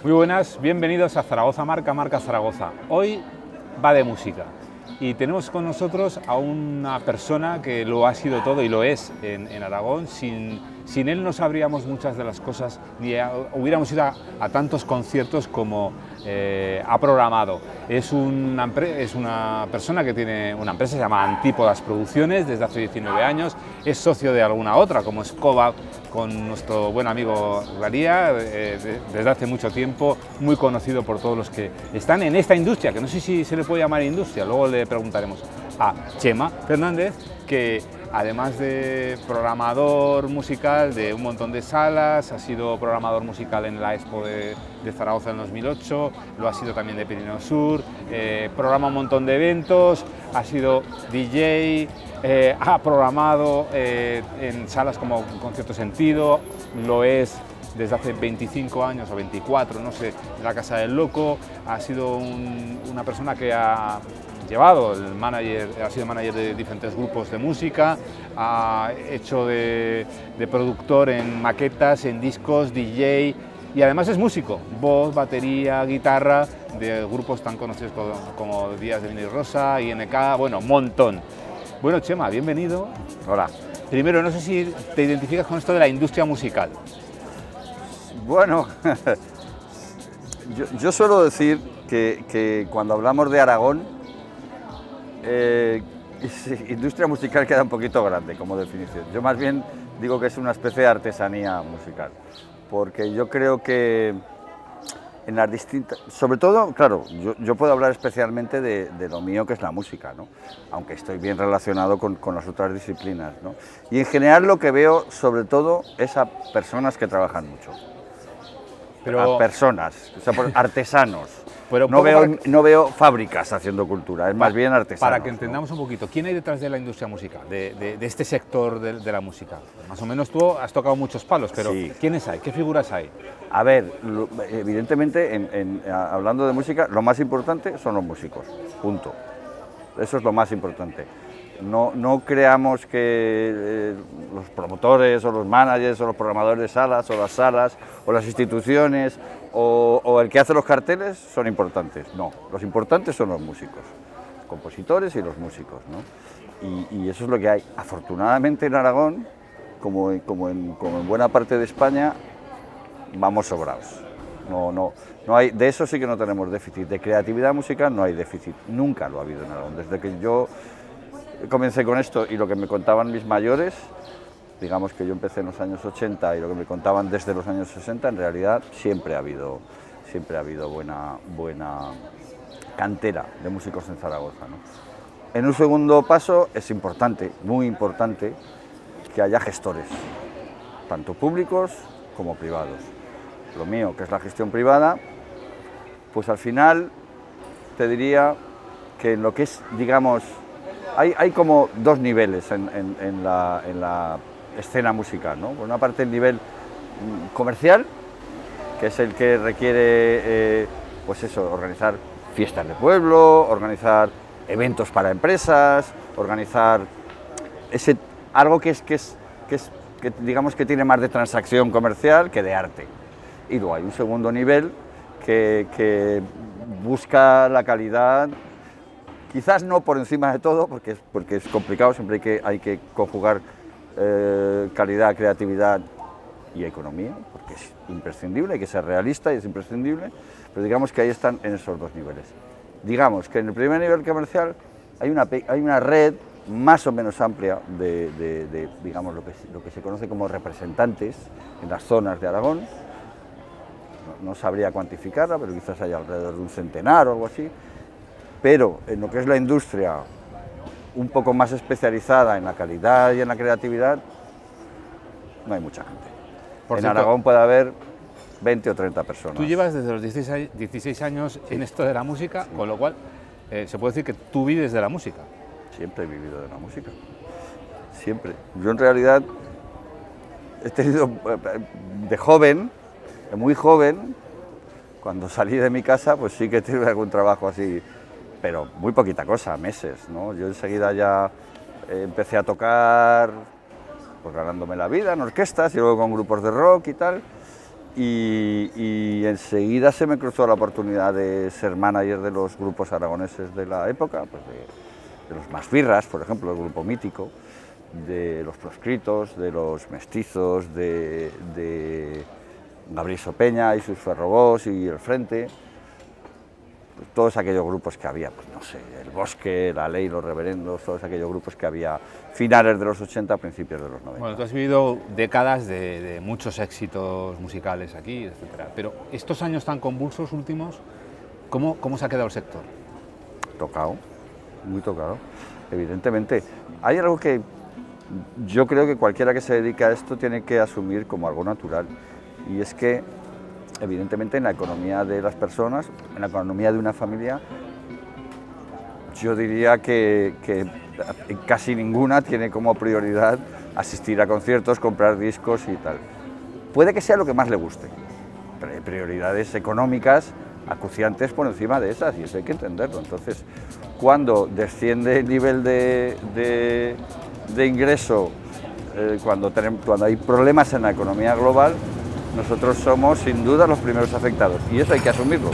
Muy buenas, bienvenidos a Zaragoza Marca, Marca Zaragoza. Hoy va de música y tenemos con nosotros a una persona que lo ha sido todo y lo es en Aragón. Sin él no sabríamos muchas de las cosas ni hubiéramos ido a tantos conciertos como ha programado. Es una persona que tiene una empresa, se llama Antípodas Producciones, desde hace 19 años, es socio de alguna otra, como es Cova, con nuestro buen amigo Glaría, desde hace mucho tiempo, muy conocido por todos los que están en esta industria, que no sé si se le puede llamar industria, luego le preguntaremos a Chema Fernández, que además de programador musical de un montón de salas, ha sido programador musical en la Expo de Zaragoza en 2008, lo ha sido también de Pirineo Sur, programa un montón de eventos, ha sido DJ, ha programado en salas como Concierto Sentido, lo es desde hace 25 años o 24, no sé, en la Casa del Loco. Ha sido una persona que ha llevado, ha sido manager de diferentes grupos de música, ha hecho de productor en maquetas, en discos, DJ, y además es músico, voz, batería, guitarra, de grupos tan conocidos como Días de Vino y Rosa, INK, bueno, un montón. Bueno, Chema, bienvenido. Hola. Primero, no sé si te identificas con esto de la industria musical. Bueno, yo suelo decir que cuando hablamos de Aragón, industria musical queda un poquito grande como definición. Yo más bien digo que es una especie de artesanía musical, porque yo creo que en las distintas, sobre todo, claro, yo puedo hablar especialmente de lo mío, que es la música, ¿no? Aunque estoy bien relacionado con las otras disciplinas, ¿no? Y en general lo que veo sobre todo es a personas que trabajan mucho. Pero, a personas, o sea, artesanos. Pero no veo fábricas haciendo cultura, es más bien artesanos. Para que entendamos un poquito, ¿quién hay detrás de la industria musical, de este sector de la música? Más o menos tú has tocado muchos palos, pero sí. ¿Quiénes hay? ¿Qué figuras hay? A ver, evidentemente, hablando de música, lo más importante son los músicos, punto. Eso es lo más importante. No creamos que los promotores o los managers o los programadores de salas o las salas o las instituciones o el que hace los carteles son importantes. No, los importantes son los músicos, los compositores y los músicos, ¿no? Y eso es lo que hay. Afortunadamente en Aragón, como en buena parte de España, vamos sobrados. No hay, de eso sí que no tenemos déficit. De creatividad musical no hay déficit, nunca lo ha habido en Aragón. Desde que yo comencé con esto y lo que me contaban mis mayores, digamos que yo empecé en los años 80 y lo que me contaban desde los años 60, en realidad siempre ha habido buena cantera de músicos en Zaragoza, ¿no? En un segundo paso es importante, muy importante, que haya gestores, tanto públicos como privados. Lo mío, que es la gestión privada, pues al final te diría que en lo que es, digamos, hay como dos niveles en la escena musical, ¿no? Por una parte el nivel comercial, que es el que requiere, pues eso, organizar fiestas de pueblo, organizar eventos para empresas, organizar algo que digamos que tiene más de transacción comercial que de arte. Y luego hay un segundo nivel que busca la calidad. Quizás no por encima de todo, porque es complicado, siempre hay que conjugar calidad, creatividad y economía, porque es imprescindible, hay que ser realista y es imprescindible, pero digamos que ahí están en esos dos niveles. Digamos que en el primer nivel comercial hay una red más o menos amplia de digamos, lo que se conoce como representantes en las zonas de Aragón. No sabría cuantificarla, pero quizás hay alrededor de un centenar o algo así. Pero en lo que es la industria un poco más especializada en la calidad y en la creatividad, no hay mucha gente. En Aragón puede haber 20 o 30 personas. Tú llevas desde los 16 años en esto de la música, con lo cual se puede decir que tú vives de la música. Siempre he vivido de la música, siempre. Yo en realidad he tenido de joven, de muy joven, cuando salí de mi casa, pues sí que tuve algún trabajo así, pero muy poquita cosa, meses, ¿no? Yo enseguida ya empecé a tocar, pues ganándome la vida en orquestas y luego con grupos de rock y tal, y enseguida se me cruzó la oportunidad de ser manager de los grupos aragoneses de la época, pues de los Masbirras, por ejemplo, el grupo mítico, de los Proscritos, de los Mestizos, de Gabriel Sopeña y sus Ferrobós y El Frente, pues todos aquellos grupos que había, pues no sé, El Bosque, La Ley, Los Reverendos, todos aquellos grupos que había finales de los 80, principios de los 90. Bueno, tú has vivido décadas de muchos éxitos musicales aquí, etcétera. Pero estos años tan convulsos últimos, ¿cómo se ha quedado el sector? Tocado, muy tocado, evidentemente. Hay algo que yo creo que cualquiera que se dedique a esto tiene que asumir como algo natural, y es que evidentemente en la economía de las personas, en la economía de una familia, yo diría que casi ninguna tiene como prioridad asistir a conciertos, comprar discos y tal. Puede que sea lo que más le guste, pero hay prioridades económicas acuciantes por encima de esas, y eso hay que entenderlo. Entonces, cuando desciende el nivel de ingreso, cuando hay problemas en la economía global, nosotros somos sin duda los primeros afectados, y eso hay que asumirlo,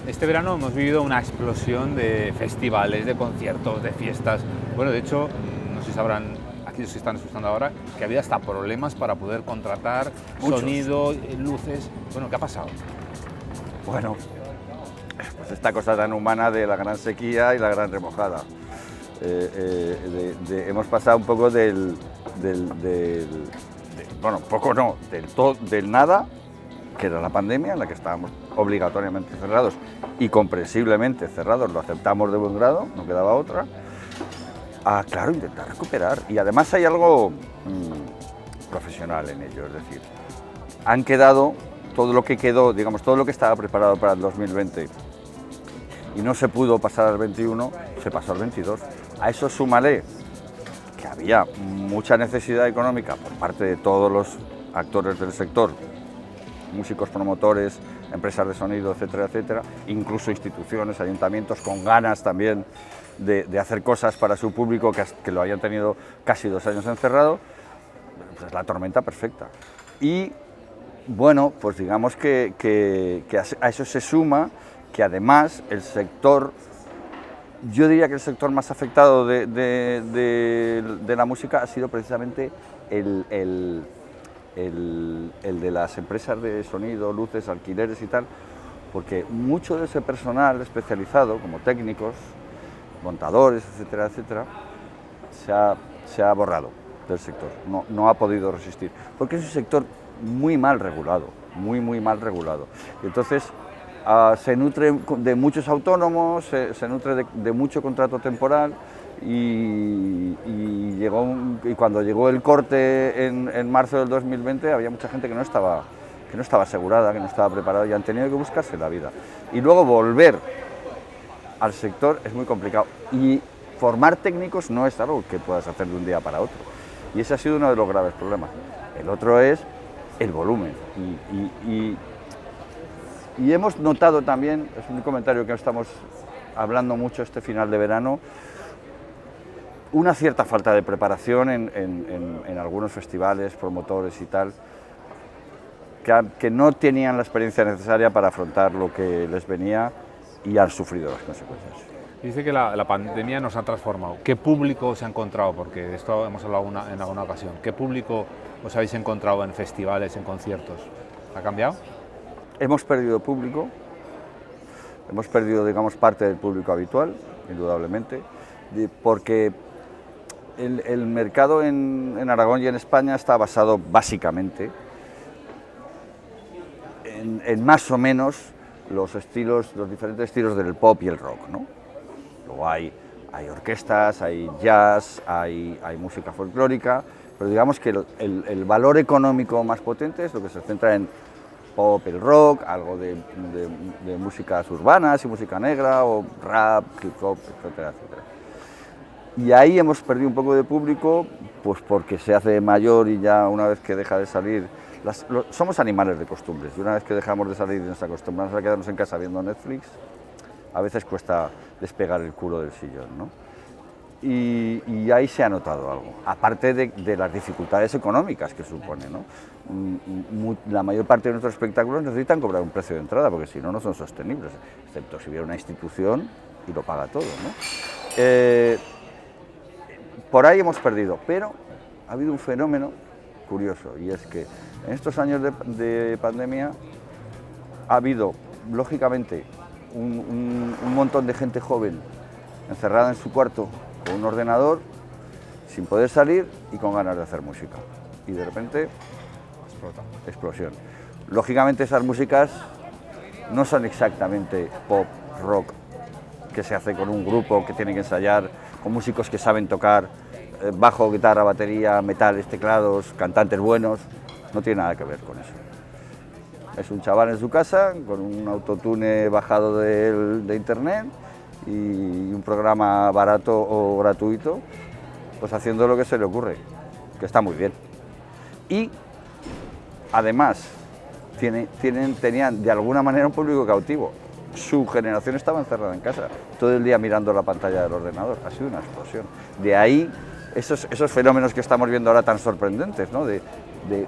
Este verano hemos vivido una explosión de festivales, de conciertos, de fiestas. Bueno, de hecho, no sé si sabrán, aquí se están escuchando ahora, que había hasta problemas para poder contratar Muchos. sonido, luces. Bueno, ¿qué ha pasado? Bueno, pues esta cosa tan humana de la gran sequía y la gran remojada. Hemos pasado un poco del nada, que era la pandemia, en la que estábamos obligatoriamente cerrados y comprensiblemente cerrados, lo aceptamos de buen grado, no quedaba otra, a, claro, intentar recuperar. Y además hay algo profesional en ello, es decir, han quedado todo lo que quedó, digamos, todo lo que estaba preparado para el 2020 y no se pudo pasar al 21, se pasó al 22. A eso súmale que había mucha necesidad económica por parte de todos los actores del sector, músicos, promotores, empresas de sonido, etcétera, etcétera, incluso instituciones, ayuntamientos con ganas también de hacer cosas para su público que lo hayan tenido casi 2 años encerrado. Pues la tormenta perfecta. Y bueno, pues digamos que a eso se suma que además el sector, yo diría que el sector más afectado de la música ha sido precisamente el de las empresas de sonido, luces, alquileres y tal, porque mucho de ese personal especializado, como técnicos, montadores, etcétera, etcétera, se ha borrado del sector, no ha podido resistir, porque es un sector muy mal regulado, muy mal regulado. Y entonces se nutre de muchos autónomos, se nutre de mucho contrato temporal, y cuando llegó el corte en marzo del 2020 había mucha gente que no estaba asegurada, que no estaba preparada, y han tenido que buscarse la vida. Y luego volver al sector es muy complicado, y formar técnicos no es algo que puedas hacer de un día para otro, y ese ha sido uno de los graves problemas. El otro es el volumen, y hemos notado también, es un comentario que estamos hablando mucho este final de verano, una cierta falta de preparación en algunos festivales, promotores y tal, que no tenían la experiencia necesaria para afrontar lo que les venía, y han sufrido las consecuencias. Dice que la pandemia nos ha transformado. ¿Qué público os ha encontrado? Porque de esto hemos hablado en alguna ocasión. ¿Qué público os habéis encontrado en festivales, en conciertos? ¿Ha cambiado? Hemos perdido público, hemos perdido, digamos, parte del público habitual, indudablemente, porque el mercado en Aragón y en España está basado básicamente en más o menos los diferentes estilos del pop y el rock, ¿no? Luego hay orquestas, hay jazz, hay música folclórica, pero digamos que el valor económico más potente es lo que se centra en pop, el rock, algo de músicas urbanas y música negra, o rap, hip hop, etcétera, etcétera. Y ahí hemos perdido un poco de público, pues porque se hace mayor y ya una vez que deja de salir, somos animales de costumbres, y una vez que dejamos de salir y nos acostumbramos a quedarnos en casa viendo Netflix, a veces cuesta despegar el culo del sillón, ¿no? y ahí se ha notado algo, aparte de las dificultades económicas que supone, ¿no? La mayor parte de nuestros espectáculos necesitan cobrar un precio de entrada, porque si no, no son sostenibles, excepto si hubiera una institución y lo paga todo, ¿no? Por ahí hemos perdido, pero ha habido un fenómeno curioso, y es que en estos años de pandemia ha habido, lógicamente, un montón de gente joven encerrada en su cuarto con un ordenador, sin poder salir y con ganas de hacer música. Y de repente, explosión. Lógicamente esas músicas no son exactamente pop, rock, que se hace con un grupo que tiene que ensayar, con músicos que saben tocar bajo, guitarra, batería, metales, teclados, cantantes buenos. No tiene nada que ver con eso. Es un chaval en su casa con un autotune bajado de internet y un programa barato o gratuito, pues haciendo lo que se le ocurre, que está muy bien. Y además tenían de alguna manera un público cautivo. Su generación estaba encerrada en casa, todo el día mirando la pantalla del ordenador. Ha sido una explosión. De ahí esos fenómenos que estamos viendo ahora tan sorprendentes, ¿no? de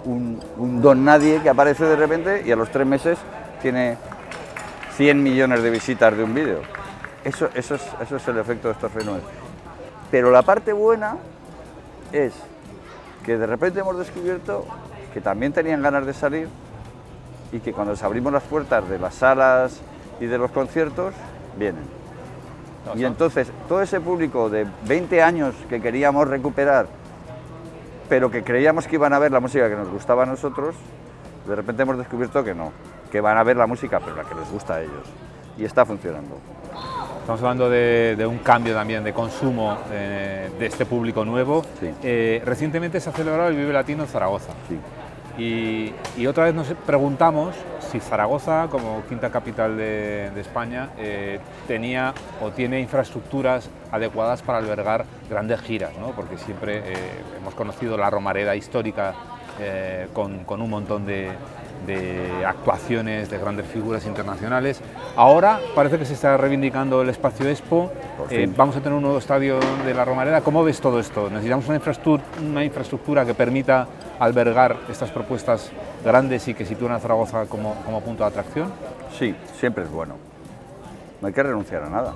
un don nadie que aparece de repente y a los 3 meses tiene 100 millones de visitas de un vídeo. Eso es el efecto de estos fenómenos. Pero la parte buena es que de repente hemos descubierto que también tenían ganas de salir y que cuando les abrimos las puertas de las salas y de los conciertos, vienen. Y entonces todo ese público de 20 años que queríamos recuperar, pero que creíamos que iban a ver la música que nos gustaba a nosotros, de repente hemos descubierto que no, que van a ver la música, pero la que les gusta a ellos. Y está funcionando. Estamos hablando de un cambio también de consumo de este público nuevo. Sí. Recientemente se ha celebrado el Vive Latino en Zaragoza. Sí. Y otra vez nos preguntamos si Zaragoza, como quinta capital de España, tenía o tiene infraestructuras adecuadas para albergar grandes giras, ¿no? Porque siempre hemos conocido la Romareda histórica con un montón de actuaciones de grandes figuras internacionales. Ahora parece que se está reivindicando el espacio Expo. Vamos a tener un nuevo estadio de la Romareda. ¿Cómo ves todo esto? ¿Necesitamos una infraestructura que permita albergar estas propuestas grandes y que sitúen a Zaragoza como punto de atracción? Sí, siempre es bueno. No hay que renunciar a nada.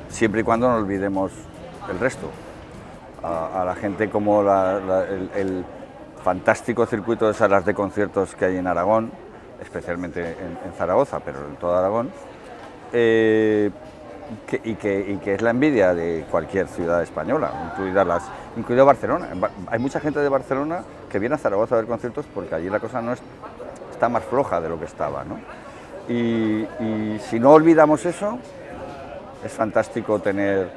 Siempre y cuando no olvidemos el resto. A la gente como el fantástico circuito de salas de conciertos que hay en Aragón, especialmente en Zaragoza, pero en todo Aragón, y que es la envidia de cualquier ciudad española, incluido Barcelona. Hay mucha gente de Barcelona que viene a Zaragoza a ver conciertos porque allí la cosa está más floja de lo que estaba, ¿no? Y si no olvidamos eso, es fantástico tener,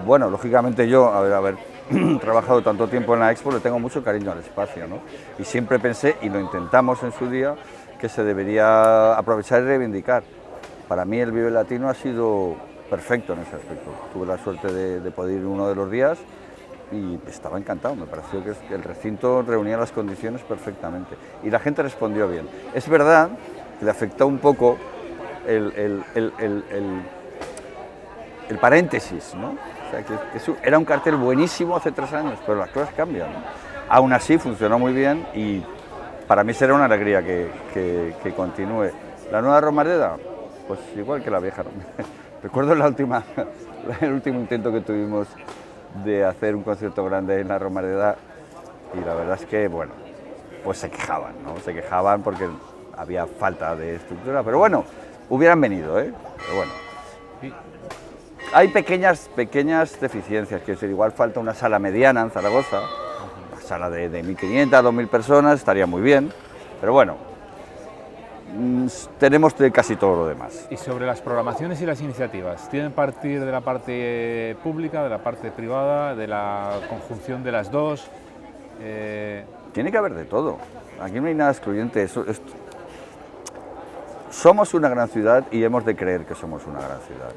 bueno, lógicamente yo, haber trabajado tanto tiempo en la Expo, le tengo mucho cariño al espacio, ¿no? Y siempre pensé, y lo intentamos en su día, que se debería aprovechar y reivindicar. Para mí el Vive Latino ha sido perfecto en ese aspecto. Tuve la suerte de poder ir uno de los días y estaba encantado. Me pareció que el recinto reunía las condiciones perfectamente y la gente respondió bien. Es verdad que le afectó un poco el paréntesis, ¿no? O sea, que era un cartel buenísimo hace 3 años, pero las cosas cambian, ¿no? Aún así funcionó muy bien y para mí será una alegría que continúe. La nueva Romareda, pues igual que la vieja. Recuerdo el último intento que tuvimos de hacer un concierto grande en la Romareda y la verdad es que, bueno, pues se quejaban, ¿no? Se quejaban porque había falta de estructura, pero bueno, hubieran venido, ¿eh? Pero bueno. Hay pequeñas deficiencias, que es decir, igual falta una sala mediana en Zaragoza, una sala de 1.500 a 2.000 personas, estaría muy bien, pero bueno, tenemos de casi todo lo demás. Y sobre las programaciones y las iniciativas, ¿tienen que partir de la parte pública, de la parte privada, de la conjunción de las dos? Tiene que haber de todo, aquí no hay nada excluyente. Somos una gran ciudad y hemos de creer que somos una gran ciudad.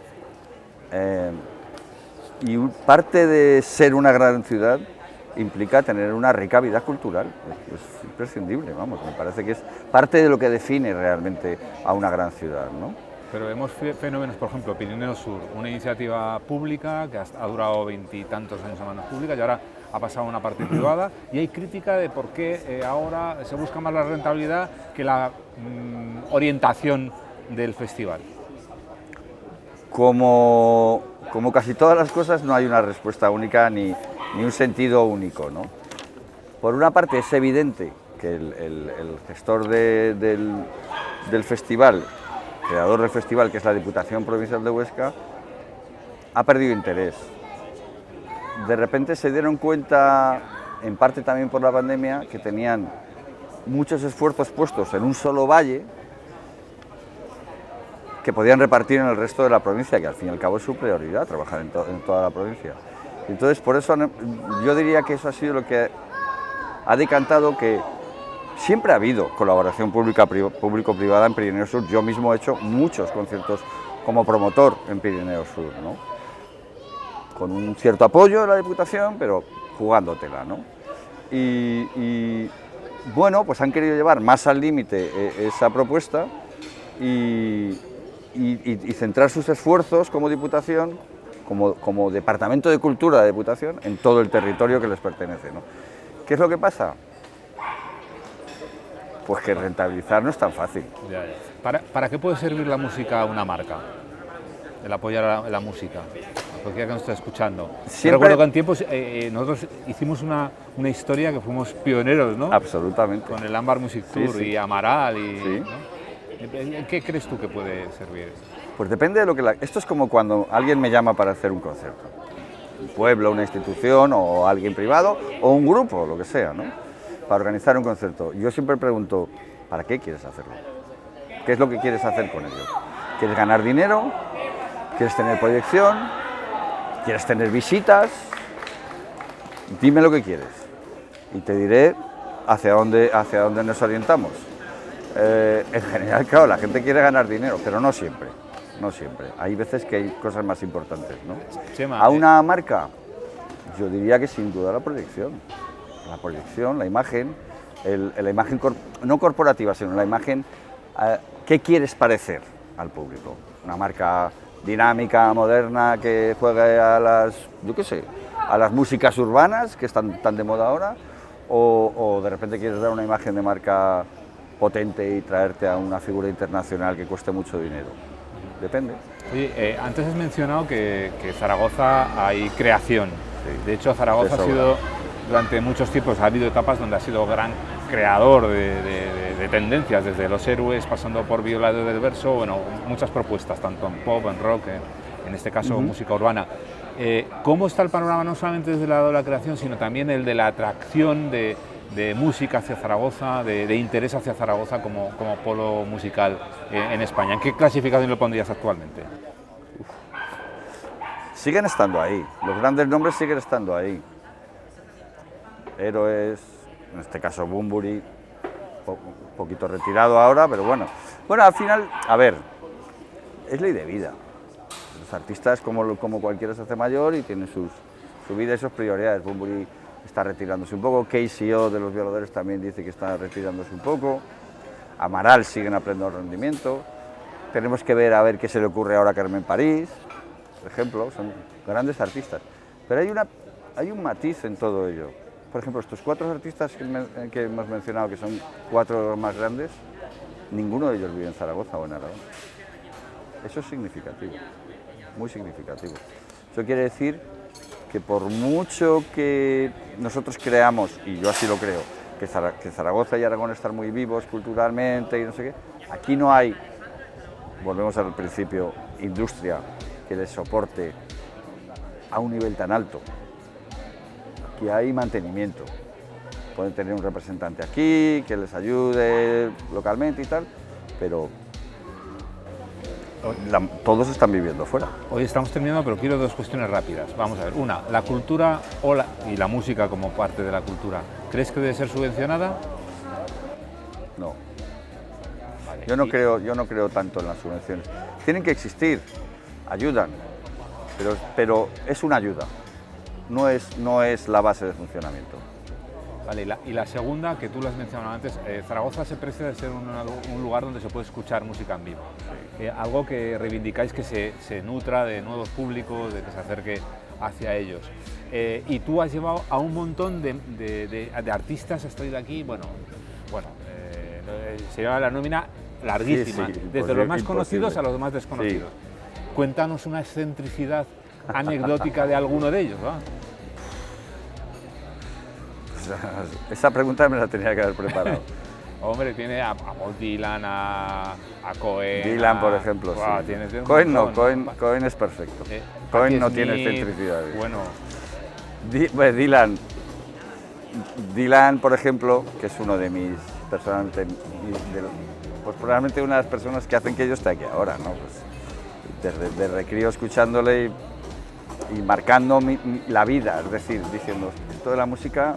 Y parte de ser una gran ciudad implica tener una rica vida cultural, es imprescindible, vamos, me parece que es parte de lo que define realmente a una gran ciudad, ¿no? Pero vemos fenómenos, por ejemplo, Pirineo Sur, una iniciativa pública que ha durado 20 y tantos años en manos públicas y ahora ha pasado a una parte privada, y hay crítica de por qué ahora se busca más la rentabilidad que la orientación del festival. Como casi todas las cosas, no hay una respuesta única ni un sentido único, ¿no? Por una parte es evidente que el gestor del festival, creador del festival, que es la Diputación Provincial de Huesca, ha perdido interés. De repente se dieron cuenta, en parte también por la pandemia, que tenían muchos esfuerzos puestos en un solo valle que podían repartir en el resto de la provincia, que al fin y al cabo es su prioridad, trabajar en toda la provincia. Entonces, por eso yo diría que eso ha sido lo que ha decantado que siempre ha habido colaboración público-privada en Pirineo Sur. Yo mismo he hecho muchos conciertos como promotor en Pirineo Sur, ¿no? Con un cierto apoyo de la Diputación, pero jugándotela, ¿no? Y bueno, pues han querido llevar más al límite esa propuesta y centrar sus esfuerzos como Diputación, como Departamento de Cultura de Diputación, en todo el territorio que les pertenece, ¿no? ¿Qué es lo que pasa? Pues que rentabilizar no es tan fácil. ¿Para qué puede servir la música a una marca? El apoyar a la música, a cualquiera que nos esté escuchando. Siempre... Recuerdo que en tiempos nosotros hicimos una historia que fuimos pioneros, ¿no? Absolutamente. Con el Ámbar Music Tour, sí, sí. Y Amaral. Sí. ¿No? ¿En qué crees tú que puede servir? Pues depende de lo que... Esto es como cuando alguien me llama para hacer un concierto. Un pueblo, una institución, o alguien privado, o un grupo, lo que sea, ¿no? Para organizar un concierto. Yo siempre pregunto, ¿para qué quieres hacerlo? ¿Qué es lo que quieres hacer con ello? ¿Quieres ganar dinero? ¿Quieres tener proyección? ¿Quieres tener visitas? Dime lo que quieres y te diré hacia dónde nos orientamos. En general, claro, la gente quiere ganar dinero, pero no siempre. No siempre. Hay veces que hay cosas más importantes, ¿no? Chema, a una marca, yo diría que sin duda la proyección. La proyección, la imagen, la imagen no corporativa, sino la imagen, ¿qué quieres parecer al público? Una marca dinámica, moderna, que juegue a las, yo qué sé, a las músicas urbanas que están tan de moda ahora, o de repente quieres dar una imagen de marca potente y traerte a una figura internacional que cueste mucho dinero. Depende. Oye, antes has mencionado que Zaragoza hay creación. Sí. De hecho, Zaragoza ha sido, durante muchos tiempos, ha habido etapas donde ha sido gran creador de tendencias, desde Los Héroes, pasando por Violado del Verso, bueno, muchas propuestas, tanto en pop, en rock, en este caso música urbana. ¿Cómo está el panorama, no solamente desde el lado de la creación, sino también el de la atracción de música hacia Zaragoza, de interés hacia Zaragoza como polo musical en España? ¿En qué clasificación lo pondrías actualmente? Siguen estando ahí, los grandes nombres siguen estando ahí. Héroes, en este caso Bunbury, un poquito retirado ahora, pero bueno. Bueno, al final, a ver, es ley de vida. Los artistas, como cualquiera, se hace mayor y tiene su vida y sus prioridades. Bunbury está retirándose un poco, KCO de los Violadores también dice que está retirándose un poco, Amaral siguen aprendiendo rendimiento, tenemos que ver a ver qué se le ocurre ahora a Carmen París, por ejemplo, son grandes artistas, pero hay un matiz en todo ello. Por ejemplo, estos 4 artistas que hemos mencionado, que son 4 de los más grandes, ninguno de ellos vive en Zaragoza o en Aragón. Eso es significativo, muy significativo. Eso quiere decir que por mucho que nosotros creamos, y yo así lo creo, que Zaragoza y Aragón están muy vivos culturalmente y no sé qué, aquí no hay, volvemos al principio, industria que les soporte a un nivel tan alto. Aquí hay mantenimiento. Pueden tener un representante aquí que les ayude localmente y tal, pero todos están viviendo fuera. Hoy estamos terminando, pero quiero 2 cuestiones rápidas. Vamos a ver, una, la cultura y la música como parte de la cultura, ¿crees que debe ser subvencionada? No. Vale. Yo no creo tanto en las subvenciones. Tienen que existir, ayudan, pero es una ayuda, no es la base de funcionamiento. Vale, y la segunda, que tú lo has mencionado antes, Zaragoza se precia de ser un lugar donde se puede escuchar música en vivo. Algo que reivindicáis que se nutra de nuevos públicos, de que se acerque hacia ellos. Y tú has llevado a un montón de artistas, has traído aquí, se llama la nómina larguísima, Sí, desde los más conocidos imposible. a los más desconocidos. Sí. Cuéntanos una excentricidad anecdótica de alguno de ellos, ¿va? Esa pregunta me la tenía que haber preparado. Hombre, tiene a Bob Dylan, a Cohen. Dylan, por ejemplo, Buah, sí. tienes un Cohen no, montón, Cohen es perfecto. Patti Cohen no tiene Smith, excentricidades. Bueno, Pues Dylan, por ejemplo, que es uno de mis, personalmente, pues probablemente una de las personas que hacen que yo esté aquí ahora, ¿no? Pues desde crío escuchándole y marcando la vida, es decir, diciendo, esto de la música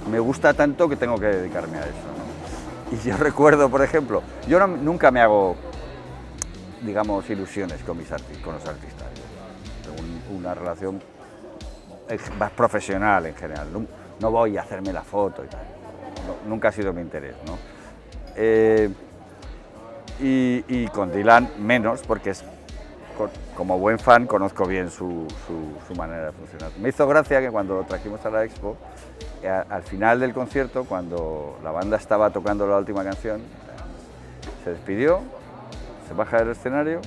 me gusta tanto que tengo que dedicarme a eso, ¿no? Y yo recuerdo, por ejemplo, yo nunca me hago, digamos, ilusiones con los artistas. Tengo una relación más profesional en general, no voy a hacerme la foto y tal, nunca ha sido mi interés, ¿no? Y con Dylan menos, porque como buen fan conozco bien su manera de funcionar. Me hizo gracia que cuando lo trajimos a la Expo, al final del concierto, cuando la banda estaba tocando la última canción, se despidió, se baja del escenario,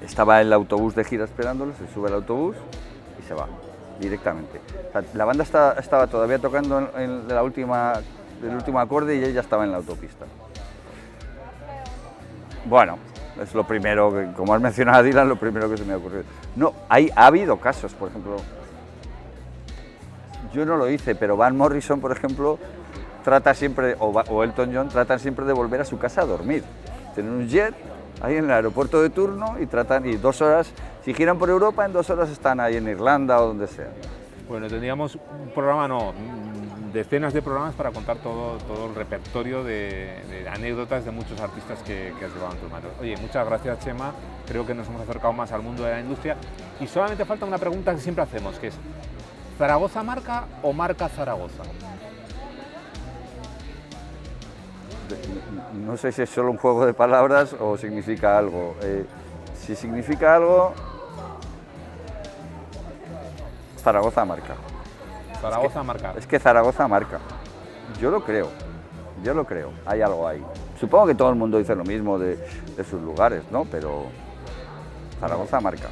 estaba el autobús de gira esperándolo, se sube al autobús y se va directamente. O sea, la banda estaba todavía tocando en el último acorde y ella estaba en la autopista. Bueno, es lo primero, como has mencionado a Dylan, lo primero que se me ha ocurrido. No, ha habido casos, por ejemplo, yo no lo hice, pero Van Morrison, por ejemplo, trata siempre, o Elton John, tratan siempre de volver a su casa a dormir. Tienen un jet ahí en el aeropuerto de turno y tratan, y 2 horas, si giran por Europa, en 2 horas están ahí en Irlanda o donde sea. bueno, tendríamos un programa, decenas de programas para contar todo el repertorio de anécdotas de muchos artistas que has llevado en tus manos. Oye, muchas gracias, Chema, creo que nos hemos acercado más al mundo de la industria y solamente falta una pregunta que siempre hacemos, que es ¿Zaragoza marca o marca Zaragoza? No sé si es solo un juego de palabras o significa algo. Si significa algo, Zaragoza marca. Zaragoza marca. Es que Zaragoza marca. Yo lo creo, hay algo ahí. Supongo que todo el mundo dice lo mismo de sus lugares, ¿no? Pero Zaragoza marca.